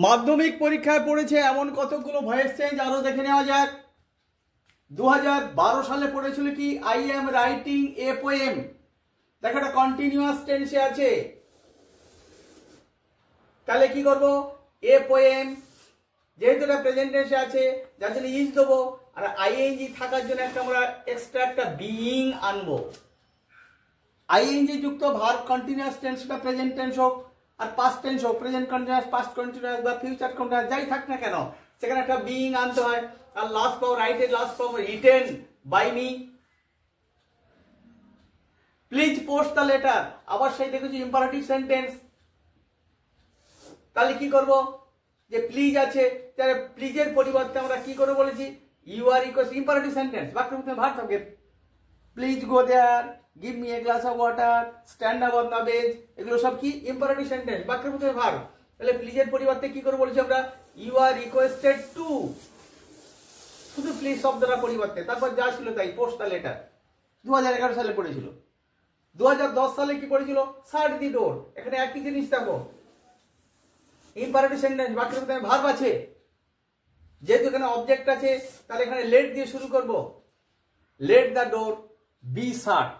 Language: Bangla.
মাধ্যমিক পরীক্ষায় পড়েছে এমন কতগুলো ভয়েস চেঞ্জ আরো দেখে নেওয়া যাক। 2012 সালে পড়েছিল কি I am writing a poem, দেখো এটা কন্টিনিউয়াস টেন্সে আছে, তাহলে কি করব এ পোয়েম, যেহেতু এটা প্রেজেন্ট টেন্সে আছে যার জন্য ইজ দেবো, আর আইএনজি থাকার জন্য একটা আমরা এক্সট্রা একটা বিইং আনবো। আইএনজি যুক্ত ভার্ব কন্টিনিউয়াস টেন্সটা প্রেজেন্ট টেন্স হোক আর পাস্ট টেন্স হোক, প্রেজেন্ট কন্টিনিউয়াস, পাস্ট কন্টিনিউয়াস বা ফিউচার কন্টিনিউয়াস যাই থাক না কেন, সেখানে একটা বিইং আনতে হয়। আর last power writed, last power written by me. Please post the letter, আবার সেই দেখেছি ইম্পারেটিভ সেন্টেন্স, তাহলে কি করব যে প্লিজ আছে, তাহলে প্লিজের পরিবর্তে আমরা কি করে বলেছি you are equals imperative sentence, বাক্যের মধ্যে ভার্ব থাকে। Please go there, give me a glass of water, stand up on the bench, এগুলো সব কি ইম্পারেটিভ সেন্টেন্স, বাক্যের মধ্যে ভার্ব। তাহলে প্লিজের পরিবর্তে কি করে বলেছি আমরা ইউ আর রিকোয়েস্টেড টু, শুধু প্লিজ শব্দটা পরিবর্তে, তারপর যা ছিল তাই পোস্ট দ্য লেটার। 2011 সালে পড়েছিল। 2010 সালে কি পড়েছিল শাট দি ডোর, এখানে একই জিনিস দেখো ইম্পারেটিভ সেন্টেন্স, বাক্যের মধ্যে ভার্ব আছে, যেহেতু এখানে অবজেক্ট আছে তাহলে এখানে লেট দিয়ে শুরু করব, let the door be shut.